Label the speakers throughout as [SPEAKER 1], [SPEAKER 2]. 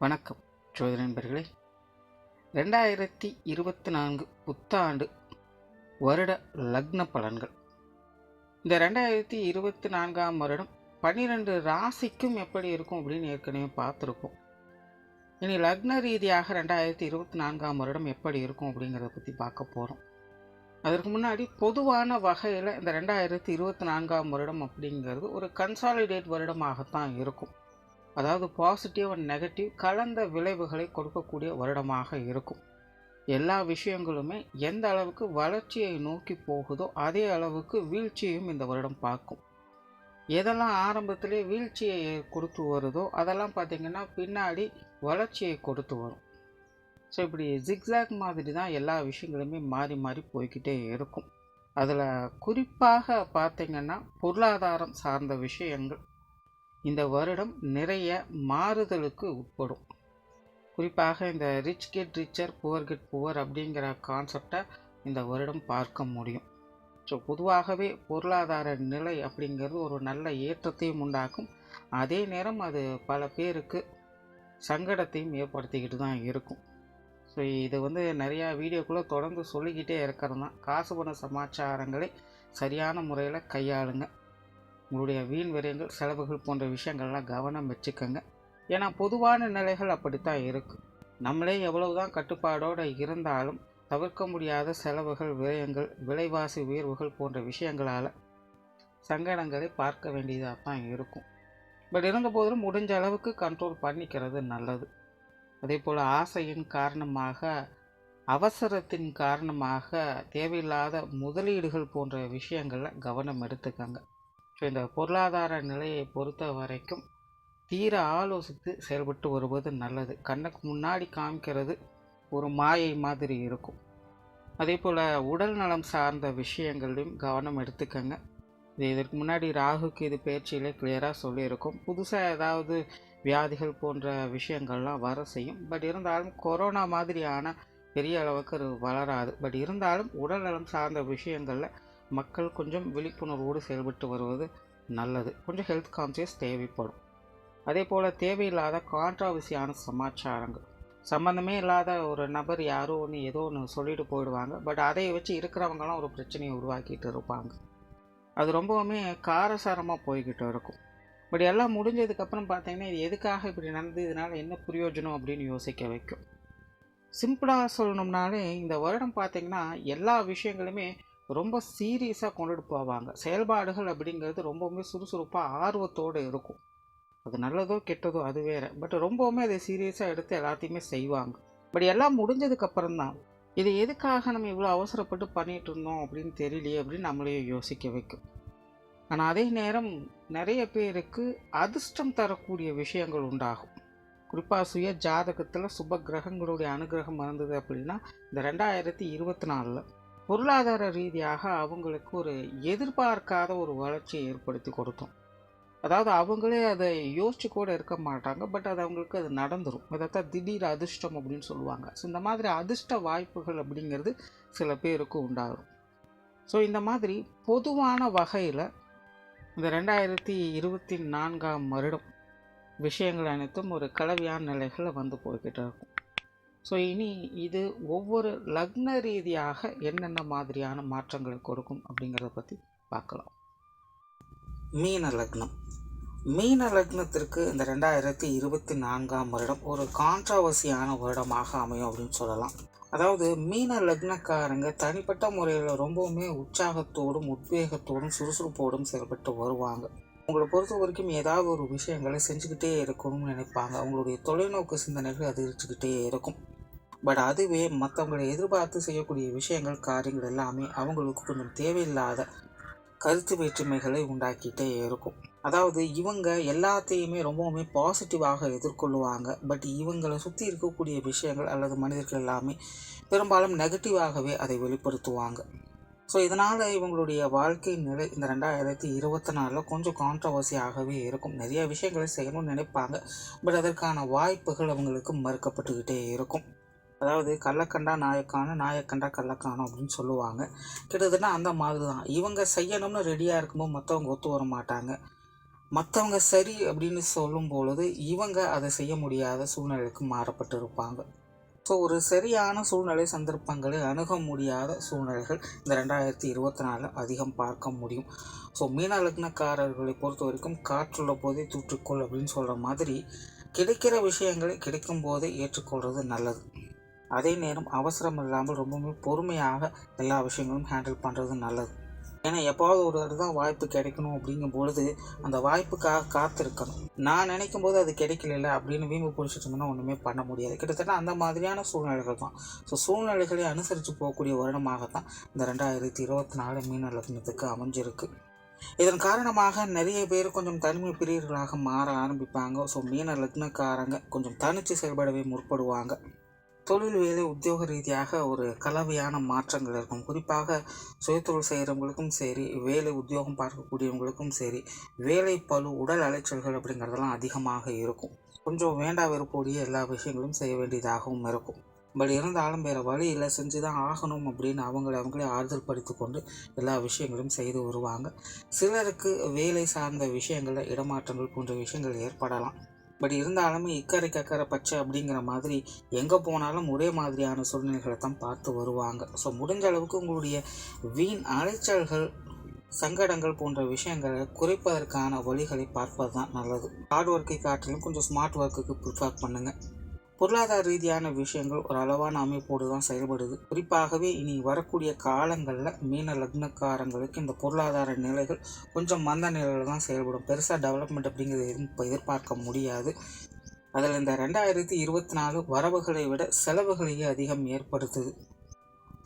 [SPEAKER 1] வணக்கம் ஜோதிட நண்பர்களே. 2024 புத்தாண்டு வருட லக்ன பலன்கள். இந்த 2024ஆம் வருடம் 12 ராசிக்கும் எப்படி இருக்கும் அப்படின்னு ஏற்கனவே பார்த்துருக்கோம். இனி லக்ன ரீதியாக 2024ஆம் வருடம் எப்படி இருக்கும் அப்படிங்கிறத பற்றி பார்க்க போகிறோம். அதற்கு முன்னாடி பொதுவான வகையில் இந்த 2024ஆம் வருடம் அப்படிங்கிறது ஒரு கன்சாலிடேட் வருடமாகத்தான் இருக்கும். அதாவது பாசிட்டிவ் அண்ட் நெகட்டிவ் கலந்த விளைவுகளை கொடுக்கக்கூடிய வருடமாக இருக்கும். எல்லா விஷயங்களுமே எந்த அளவுக்கு வளர்ச்சியை நோக்கி போகுதோ அதே அளவுக்கு வீழ்ச்சியையும் இந்த வருடம் பார்க்கும். எதெல்லாம் ஆரம்பத்திலே வீழ்ச்சியை கொடுத்து வருதோ அதெல்லாம் பார்த்திங்கன்னா பின்னாடி வளர்ச்சியை கொடுத்து வரும். ஸோ இப்படி ஜிக்ஸாக் மாதிரி தான் எல்லா விஷயங்களுமே மாறி மாறி போய்கிட்டே இருக்கும். அதில் குறிப்பாக பார்த்திங்கன்னா பொருளாதாரம் சார்ந்த விஷயங்கள் இந்த வருடம் நிறைய மாறுதலுக்கு உட்படும். குறிப்பாக இந்த rich get richer poor get poor அப்படிங்கிற கான்செப்டை இந்த வருடம் பார்க்க முடியும். ஸோ பொதுவாகவே பொருளாதார நிலை அப்படிங்கிறது ஒரு நல்ல ஏற்றத்தையும் உண்டாக்கும். அதே நேரம் அது பல பேருக்கு சங்கடத்தையும் ஏற்படுத்திக்கிட்டு தான் இருக்கும். ஸோ இது நிறையா வீடியோக்குள்ளே தொடர்ந்து சொல்லிக்கிட்டே இருக்கிறது தான். காசு பண சமாச்சாரங்களை சரியான முறையில் கையாளுங்க. உங்களுடைய வீண் விரயங்கள் செலவுகள் போன்ற விஷயங்கள்லாம் கவனம் வச்சுக்கோங்க. ஏன்னா பொதுவான நிலைகள் அப்படித்தான் இருக்குது. நம்மளே எவ்வளவுதான் கட்டுப்பாடோடு இருந்தாலும் தவிர்க்க முடியாத செலவுகள் விரயங்கள் விலைவாசி உயர்வுகள் போன்ற விஷயங்களால் சங்கடங்களை பார்க்க வேண்டியதாக தான் இருக்கும். பட் இருந்த போதிலும் முடிஞ்ச அளவுக்கு கண்ட்ரோல் பண்ணிக்கிறது நல்லது. அதே போல் ஆசையின் காரணமாக அவசரத்தின் காரணமாக தேவையில்லாத முதலீடுகள் போன்ற விஷயங்களில் கவனம் எடுத்துக்கங்க. ஸோ இந்த பொருளாதார நிலையை பொறுத்த வரைக்கும் தீர ஆலோசித்து செயல்பட்டு வருவது நல்லது. கண்ணுக்கு முன்னாடி காமிக்கிறது ஒரு மாயை மாதிரி இருக்கும். அதே போல் உடல் நலம் சார்ந்த விஷயங்களையும் கவனம் எடுத்துக்கங்க. இதற்கு முன்னாடி ராகுக்கு இது பயிற்சியிலே கிளியராக சொல்லியிருக்கும். புதுசாக ஏதாவது வியாதிகள் போன்ற விஷயங்கள்லாம் வர செய்யும். பட் இருந்தாலும் கொரோனா மாதிரியான பெரிய அளவுக்கு அது வளராது. பட் இருந்தாலும் உடல் நலம் சார்ந்த விஷயங்களில் மக்கள் கொஞ்சம் விழிப்புணர்வோடு செயல்பட்டு வருவது நல்லது. கொஞ்சம் ஹெல்த் கான்சியஸ் தேவைப்படும். அதே போல் தேவையில்லாத கான்ட்ராவர்சியான சமாச்சாரங்கள், சம்மந்தமே இல்லாத ஒரு நபர் யாரோ ஒன்று ஏதோ ஒன்று சொல்லிட்டு போயிடுவாங்க. பட் அதை வச்சு இருக்கிறவங்களாம் ஒரு பிரச்சனையை உருவாக்கிட்டு இருப்பாங்க. அது ரொம்பவுமே காரசாரமாக போய்கிட்டு இருக்கும். பட் எல்லாம் முடிஞ்சதுக்கப்புறம் பார்த்தீங்கன்னா இது எதுக்காக இப்படி நடந்தது, இதனால் என்ன பிரயோஜனம் அப்படின்னு யோசிக்க வைக்கும். சிம்பிளாக சொல்லணும்னாலே இந்த வருடம் பார்த்திங்கன்னா எல்லா விஷயங்களுமே ரொம்ப சீரியஸாக கொண்டுட்டு போவாங்க. செயல்பாடுகள் அப்படிங்கிறது ரொம்பவுமே சுறுசுறுப்பாக ஆர்வத்தோடு இருக்கும். அது நல்லதோ கெட்டதோ அது வேறு. பட் ரொம்பவுமே அதை சீரியஸாக எடுத்து எல்லாத்தையுமே செய்வாங்க. பட் எல்லாம் முடிஞ்சதுக்கப்புறம் தான் இது எதுக்காக நம்ம இவ்வளோ அவசரப்பட்டு பண்ணிகிட்டு இருந்தோம் அப்படின்னு தெரியலையே அப்படின்னு நம்மளையே யோசிக்க வைக்கும். ஆனால் அதே நேரம் நிறைய பேருக்கு அதிர்ஷ்டம் தரக்கூடிய விஷயங்கள் உண்டாகும். குறிப்பாக சுய ஜாதகத்தில் சுப கிரகங்களுடைய அனுகிரகம் இருந்தது அப்படின்னா இந்த 2024 பொருளாதார ரீதியாக அவங்களுக்கு ஒரு எதிர்பார்க்காத ஒரு வளர்ச்சியை ஏற்படுத்தி கொடுத்தோம். அதாவது அவங்களே அதை யோசிச்சு கூட இருக்க மாட்டாங்க. பட் அது அவங்களுக்கு அது நடந்துடும். அதைத்தான் திடீர் அதிர்ஷ்டம் அப்படின்னு சொல்லுவாங்க. ஸோ இந்த மாதிரி அதிர்ஷ்ட வாய்ப்புகள் அப்படிங்கிறது சில பேருக்கு உண்டாகும். ஸோ இந்த மாதிரி பொதுவான வகையில் இந்த 2024ஆம் வருடம் விஷயங்கள் அனைத்தும் ஒரு கலவையான நிலைகளில் போய்கிட்டு இருக்கும். ஸோ இனி இது ஒவ்வொரு லக்ன ரீதியாக என்னென்ன மாதிரியான மாற்றங்களை கொடுக்கும் அப்படிங்கிறத பற்றி பார்க்கலாம். மீன லக்னம். மீன லக்னத்திற்கு இந்த 2024ஆம் வருடம் ஒரு கான்ட்ராவர்சியான வருடமாக அமையும் அப்படின்னு சொல்லலாம். அதாவது மீன லக்னக்காரங்க தனிப்பட்ட முறையில் ரொம்பவுமே உற்சாகத்தோடும் உத்வேகத்தோடும் சுறுசுறுப்போடும் செயல்பட்டு வருவாங்க. உங்களை பொறுத்த வரைக்கும் ஏதாவது ஒரு விஷயங்களை செஞ்சுக்கிட்டே இருக்கணும்னு நினைப்பாங்க. அவங்களுடைய தொலைநோக்கு சிந்தனைகள் அதிகரிச்சுக்கிட்டே இருக்கும். பட் அதுவே மற்றவங்களை எதிர்பார்த்து செய்யக்கூடிய விஷயங்கள் காரியங்கள் எல்லாமே அவங்களுக்கு கொஞ்சம் தேவையில்லாத கருத்து வேற்றுமைகளை உண்டாக்கிட்டே இருக்கும். அதாவது இவங்க எல்லாத்தையுமே ரொம்பவுமே பாசிட்டிவாக எதிர்கொள்ளுவாங்க. பட் இவங்களை சுற்றி இருக்கக்கூடிய விஷயங்கள் அல்லது மனிதர்கள் எல்லாமே பெரும்பாலும் நெகட்டிவாகவே அதை வெளிப்படுத்துவாங்க. ஸோ இதனால் இவங்களுடைய வாழ்க்கை நிலை இந்த 2024 கொஞ்சம் கான்ட்ரவர்சியாகவே இருக்கும். நிறைய விஷயங்களை செய்யணும்னு நினைப்பாங்க. பட் அதற்கான வாய்ப்புகள் அவங்களுக்கு மறுக்கப்பட்டுக்கிட்டே இருக்கும். அதாவது கள்ளக்கண்டா நாயக்கான நாயக்கண்டா கள்ளக்கானம் அப்படின்னு சொல்லுவாங்க. கிட்டத்தட்ட அந்த மாதிரி தான். இவங்க செய்யணும்னு ரெடியாக இருக்கும்போது மற்றவங்க ஒத்து வர மாட்டாங்க. மற்றவங்க சரி அப்படின்னு சொல்லும் பொழுது இவங்க அதை செய்ய முடியாத சூழ்நிலைக்கு மாறப்பட்டு இருப்பாங்க. ஸோ ஒரு சரியான சூழ்நிலை சந்தர்ப்பங்களை அணுக முடியாத சூழ்நிலைகள் இந்த 2024 அதிகம் பார்க்க முடியும். ஸோ மீன லக்னக்காரர்களை பொறுத்த வரைக்கும் காற்றுள்ள போதே தூற்றுக்கொள் அப்படின்னு சொல்கிற மாதிரி கிடைக்கிற விஷயங்களை கிடைக்கும் போதே ஏற்றுக்கொள்வது நல்லது. அதே நேரம் அவசரம் இல்லாமல் ரொம்பவுமே பொறுமையாக எல்லா விஷயங்களும் ஹேண்டில் பண்ணுறது நல்லது. ஏன்னா எப்போவாவது ஒரு தடவை தான் வாய்ப்பு கிடைக்கணும் அப்படிங்கும் பொழுது அந்த வாய்ப்புக்காக காத்திருக்கணும். நான் நினைக்கும் போது அது கிடைக்கல அப்படின்னு வீம்பு பிடிச்சிட்டு இருந்தோம்னா ஒன்றுமே பண்ண முடியாது. கிட்டத்தட்ட அந்த மாதிரியான சூழ்நிலைகள் தான். ஸோ சூழ்நிலைகளை அனுசரித்து போகக்கூடிய வருடமாக தான் இந்த 2024 மீன லக்னத்துக்கு அமைஞ்சிருக்கு. இதன் காரணமாக நிறைய பேர் கொஞ்சம் தனிமை பிரியர்களாக மாற ஆரம்பிப்பாங்க. ஸோ மீன லக்னக்காரங்க கொஞ்சம் தனித்து செயல்படவே முற்படுவாங்க. தொழில் வேலை உத்தியோக ரீதியாக ஒரு கலவையான மாற்றங்கள் இருக்கும். குறிப்பாக சுயதொழில் செய்கிறவங்களுக்கும் சரி, வேலை உத்தியோகம் பார்க்கக்கூடியவங்களுக்கும் சரி, வேலை பளு உடல் அலைச்சல்கள் அப்படிங்கிறதெல்லாம் அதிகமாக இருக்கும். கொஞ்சம் வேண்டா வெறுப்போடைய எல்லா விஷயங்களும் செய்ய வேண்டியதாகவும் இருக்கும். பட் இருந்தாலும் வேறு வழி இல்லை, செஞ்சு தான் ஆகணும் அப்படின்னு அவங்களே ஆறுதல் படுத்தி கொண்டு எல்லா விஷயங்களும் செய்து வருவாங்க. சிலருக்கு வேலை சார்ந்த விஷயங்களில் இடமாற்றங்கள் போன்ற விஷயங்கள் ஏற்படலாம். பட் இருந்தாலுமே இக்கரைக்கு அக்கறை பச்சை அப்படிங்கிற மாதிரி எங்கே போனாலும் ஒரே மாதிரியான சூழ்நிலைகளை தான் பார்த்து வருவாங்க. ஸோ முடிஞ்ச அளவுக்கு உங்களுடைய வீண் அலைச்சல்கள் சங்கடங்கள் போன்ற விஷயங்களை குறைப்பதற்கான வழிகளை பார்ப்பது தான் நல்லது. ஹார்ட் ஒர்க்கை காட்டிலும் கொஞ்சம் ஸ்மார்ட் ஒர்க்குக்கு ப்ரிஃபர் பண்ணுங்கள். பொருளாதார ரீதியான விஷயங்கள் ஒரு அளவான அமைப்போடு தான் செயல்படுது. குறிப்பாகவே இனி வரக்கூடிய காலங்களில் மீன லக்னக்காரங்களுக்கு இந்த பொருளாதார நிலைகள் கொஞ்சம் மந்த நிலையில் தான் செயல்படும். பெருசாக டெவலப்மெண்ட் அப்படிங்கிறது எதுவும் இப்போ எதிர்பார்க்க முடியாது. அதில் இந்த 2024 வரவுகளை விட செலவுகளையே அதிகம் ஏற்படுத்துது.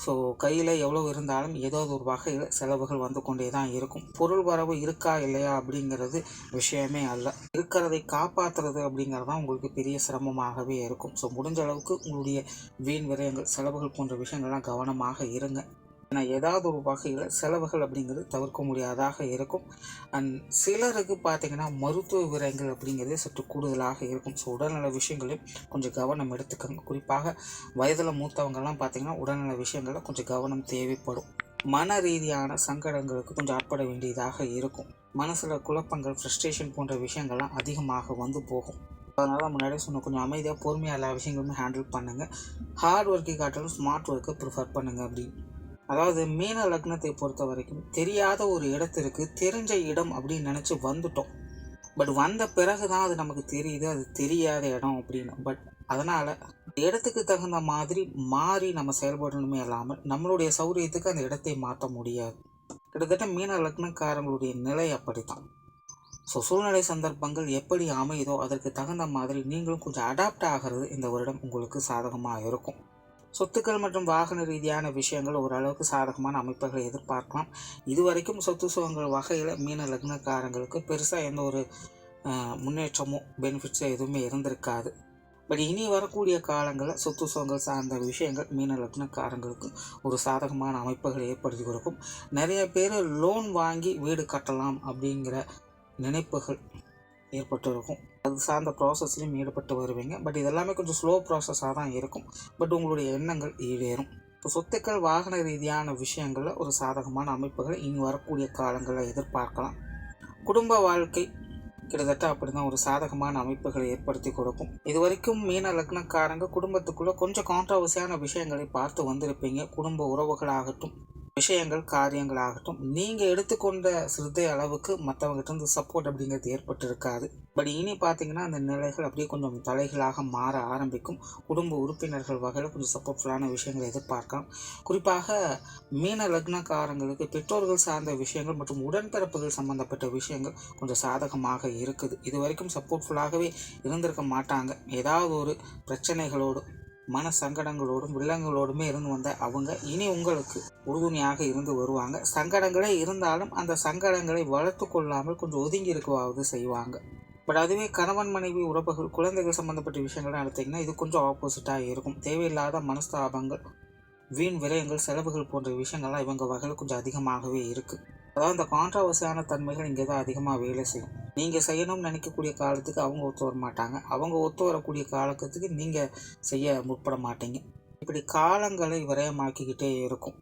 [SPEAKER 1] ஸோ கையில் எவ்வளோ இருந்தாலும் ஏதாவது ஒரு வகையில் செலவுகள் வந்து கொண்டே தான் இருக்கும். பொருள் வரவு இருக்கா இல்லையா அப்படிங்கிறது விஷயமே அல்ல. இருக்கிறதை காப்பாற்றுறது அப்படிங்கிறது தான் உங்களுக்கு பெரிய சிரமமாகவே இருக்கும். ஸோ முடிஞ்ச அளவுக்கு உங்களுடைய வீண் விரயங்கள் செலவுகள் போன்ற விஷயங்கள்லாம் கவனமாக இருங்க. ஏன்னா ஏதாவது ஒரு வகையில் செலவுகள் அப்படிங்கிறது தவிர்க்க முடியாதாக இருக்கும். அண்ட் சிலருக்கு பார்த்திங்கன்னா மருத்துவ விரயங்கள் அப்படிங்கிறதே சற்று கூடுதலாக இருக்கும். ஸோ உடல்நல விஷயங்களையும் கொஞ்சம் கவனம் எடுத்துக்கோங்க. குறிப்பாக வயதில் மூத்தவங்கள்லாம் பார்த்திங்கன்னா உடல்நல விஷயங்களில் கொஞ்சம் கவனம் தேவைப்படும். மன ரீதியான சங்கடங்களுக்கு கொஞ்சம் ஆட்பட வேண்டியதாக இருக்கும். மனசில் குழப்பங்கள், ஃப்ரஸ்ட்ரேஷன் போன்ற விஷயங்கள்லாம் அதிகமாக வந்து போகும். அதனால் முன்னாடியே சொன்ன கொஞ்சம் அமைதியாக பொறுமையாக எல்லா விஷயங்களுமே ஹேண்டில் பண்ணுங்கள். ஹார்ட் ஒர்க்கை காட்டிலும் ஸ்மார்ட் ஒர்க்கை ப்ரிஃபர் பண்ணுங்கள் அப்படின்னு. அதாவது மீன லக்னத்தை பொறுத்த வரைக்கும் தெரியாத ஒரு இடத்திற்கு தெரிஞ்ச இடம் அப்படின்னு நினச்சி வந்துட்டோம். பட் வந்த பிறகு தான் அது நமக்கு தெரியுது அது தெரியாத இடம் அப்படின்னு. பட் அதனால் இடத்துக்கு தகுந்த மாதிரி மாறி நம்ம செயல்படணுமே இல்லாமல் நம்மளுடைய சௌரியத்துக்கு அந்த இடத்தை மாற்ற முடியாது. கிட்டத்தட்ட மீன லக்னக்காரங்களுடைய நிலை அப்படித்தான். ஸோ சூழ்நிலை சந்தர்ப்பங்கள் எப்படி அமையுதோ அதற்கு தகுந்த மாதிரி நீங்களும் கொஞ்சம் அடாப்ட் ஆகிறது இந்த வருடம் உங்களுக்கு சாதகமாக இருக்கும். சொத்துக்கள் மற்றும் வாகன ரீதியான விஷயங்கள் ஓரளவுக்கு சாதகமான அமைப்புகளை எதிர்பார்க்கலாம். இதுவரைக்கும் சொத்து சுகங்கள் வகையில் மீன லக்னக்காரங்களுக்கு பெருசாக எந்த ஒரு முன்னேற்றமோ பெனிஃபிட்ஸோ எதுவுமே இருந்திருக்காது. பட் இனி வரக்கூடிய காலங்களில் சொத்து சுகங்கள் சார்ந்த விஷயங்கள் மீன லக்னக்காரங்களுக்கு ஒரு சாதகமான அமைப்புகளை ஏற்படுத்தி கொடுக்கும். நிறைய பேர் லோன் வாங்கி வீடு கட்டலாம் அப்படிங்கிற நினைப்புகள் ஏற்பட்டு இருக்கும். அது சார்ந்த ப்ராசஸ்லையும் ஈடுபட்டு வருவீங்க. பட் இதெல்லாமே கொஞ்சம் ஸ்லோ ப்ராசஸாக தான் இருக்கும். பட் உங்களுடைய எண்ணங்கள் ஈடேறும். இப்போ சொத்துக்கள் வாகன ரீதியான விஷயங்களில் ஒரு சாதகமான அமைப்புகளை இனி வரக்கூடிய காலங்களில் எதிர்பார்க்கலாம். குடும்ப வாழ்க்கை கிட்டத்தட்ட அப்படி தான் ஒரு சாதகமான அமைப்புகளை ஏற்படுத்தி கொடுக்கும். இது வரைக்கும் மீன லக்னக்காரங்க குடும்பத்துக்குள்ளே கொஞ்சம் கான்ட்ரவர்சியான விஷயங்களை பார்த்து வந்திருப்பீங்க. குடும்ப உறவுகளாகட்டும், விஷயங்கள், காரியங்களாகட்டும், நீங்கள் எடுத்துக்கொண்ட சிறுதை அளவுக்கு மற்றவங்ககிட்ட சப்போர்ட் அப்படிங்கிறது ஏற்பட்டு இருக்காது. பட் இனி பார்த்தீங்கன்னா அந்த நிலைகள் அப்படியே கொஞ்சம் தலைகளாக மாற ஆரம்பிக்கும். குடும்ப உறுப்பினர்கள் வகையில் கொஞ்சம் சப்போர்ட்ஃபுல்லான விஷயங்களை எதிர்பார்க்கலாம். குறிப்பாக மீன லக்னக்காரங்களுக்கு பெற்றோர்கள் சார்ந்த விஷயங்கள் மற்றும் உடன்பிறப்புகள் சம்பந்தப்பட்ட விஷயங்கள் கொஞ்சம் சாதகமாக இருக்குது. இது வரைக்கும் சப்போர்ட்ஃபுல்லாகவே இருந்திருக்க மாட்டாங்க. ஏதாவது ஒரு பிரச்சனைகளோடு மன சங்கடங்களோடும் வில்லங்களோடுமே இருந்து வந்த அவங்க இனி உங்களுக்கு உறுதுணையாக இருந்து வருவாங்க. சங்கடங்களே இருந்தாலும் அந்த சங்கடங்களை வளர்த்து கொள்ளாமல் கொஞ்சம் ஒதுங்கி இருக்கவாவது செய்வாங்க. பட் அதுவே கணவன் மனைவி உறவுகள் குழந்தைகள் சம்மந்தப்பட்ட விஷயங்கள்லாம் எடுத்திங்கன்னா இது கொஞ்சம் ஆப்போசிட்டாக இருக்கும். தேவையில்லாத மனஸ்தாபங்கள், வீண் விரயங்கள், செலவுகள் போன்ற விஷயங்கள்லாம் இவங்க வகையில் கொஞ்சம் அதிகமாகவே இருக்குது. அதாவது இந்த கான்ட்ரவர்சியான தன்மைகள் இங்கே தான் அதிகமாக வேலை செய்யும். நீங்கள் செய்யணும்னு நினைக்கக்கூடிய காலத்துக்கு அவங்க ஒத்து வர மாட்டாங்க. அவங்க ஒத்து வரக்கூடிய காலத்துக்கு நீங்கள் செய்ய முற்பட மாட்டீங்க. இப்படி காலங்களை விரயமாக்கிக்கிட்டே இருக்கும்.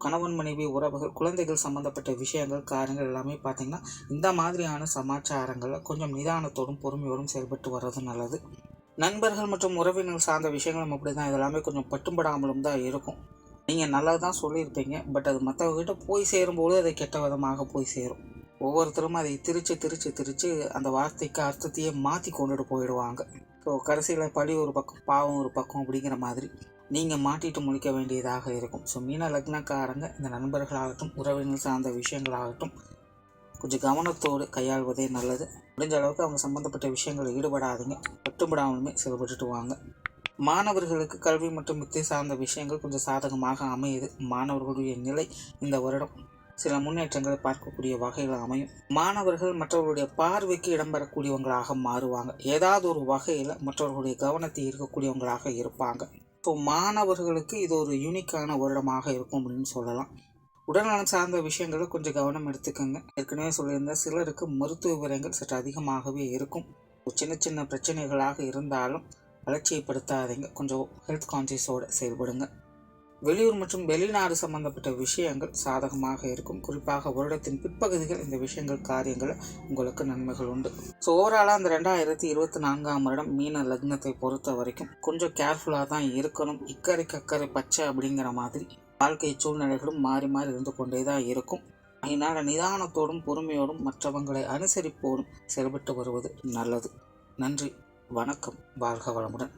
[SPEAKER 1] கணவன் மனைவி உறவுகள் குழந்தைகள் சம்மந்தப்பட்ட விஷயங்கள் காரியங்கள் எல்லாமே பார்த்திங்கன்னா இந்த மாதிரியான சமாச்சாரங்களில் கொஞ்சம் நிதானத்தோடும் பொறுமையோடும் செயல்பட்டு வர்றது நல்லது. நண்பர்கள் மற்றும் உறவினர்கள் சார்ந்த விஷயங்களும் அப்படி தான், இதெல்லாமே கொஞ்சம் பட்டும்படாமலும் தான் இருக்கும். நீங்கள் நல்லது தான் சொல்லியிருப்பீங்க, பட் அது மற்றவங்ககிட்ட போய் சேரும்போது அது கெட்ட விதமாக போய் சேரும். ஒவ்வொருத்தரும் அதை திரித்து அந்த வார்த்தைக்கு அர்த்தத்தையே மாற்றி கொண்டுட்டு போயிடுவாங்க. ஸோ கடைசியில் பழி ஒரு பக்கம் பாவம் ஒரு பக்கம் அப்படிங்கிற மாதிரி நீங்கள் மாட்டிட்டு முழிக்க வேண்டியதாக இருக்கும். ஸோ மீன லக்னக்காரங்க இந்த நண்பர்களாகட்டும் உறவினர் சார்ந்த விஷயங்களாகட்டும் கொஞ்சம் கவனத்தோடு கையாள்வதே நல்லது. முடிஞ்ச அளவுக்கு அவங்க சம்மந்தப்பட்ட விஷயங்களில் ஈடுபடாதீங்க, பட்டுப்படாமலுமே செயல்பட்டுட்டு வாங்க. மாணவர்களுக்கு கல்வி மற்றும் வித்தை சார்ந்த விஷயங்கள் கொஞ்சம் சாதகமாக அமையுது. மாணவர்களுடைய நிலை இந்த வருடம் சில முன்னேற்றங்களை பார்க்கக்கூடிய வகையில் அமையும். மாணவர்கள் மற்றவர்களுடைய பார்வைக்கு இடம்பெறக்கூடியவங்களாக மாறுவாங்க. ஏதாவது ஒரு வகையில் மற்றவர்களுடைய கவனத்தை ஈர்க்கக்கூடியவங்களாக இருப்பாங்க. ஸோ மாணவர்களுக்கு இது ஒரு யூனிக்கான வருடமாக இருக்கும் அப்படின்னு சொல்லலாம். உடல்நலம் சார்ந்த விஷயங்களை கொஞ்சம் கவனம் எடுத்துக்கோங்க. ஏற்கனவே சொல்லியிருந்த சிலருக்கு மருத்துவ விவரங்கள் சற்று அதிகமாகவே இருக்கும். சின்ன சின்ன பிரச்சனைகளாக இருந்தாலும் அலட்சியப்படுத்தாதீங்க, கொஞ்சம் ஹெல்த் கான்சியஸோடு செயல்படுங்க. வெளியூர் மற்றும் வெளிநாடு சம்பந்தப்பட்ட விஷயங்கள் சாதகமாக இருக்கும். குறிப்பாக வருடத்தின் பிற்பகுதிகள் இந்த விஷயங்கள் காரியங்கள் உங்களுக்கு நன்மைகள் உண்டு. ஸோ ஓவராலாக அந்த 2024ஆம் வருடம் மீன லக்னத்தை பொறுத்த வரைக்கும் கொஞ்சம் கேர்ஃபுல்லாக தான் இருக்கணும். இக்கரைக்கு அக்கறை பச்சை அப்படிங்கிற மாதிரி வாழ்க்கை சூழ்நிலைகளும் மாறி மாறி இருந்து கொண்டே தான் இருக்கும். அதனால் நிதானத்தோடும் பொறுமையோடும் மற்றவங்களை அனுசரிப்போடும் செயல்பட்டு வருவது நல்லது. நன்றி, வணக்கம், வாழ்க வளமுடன்.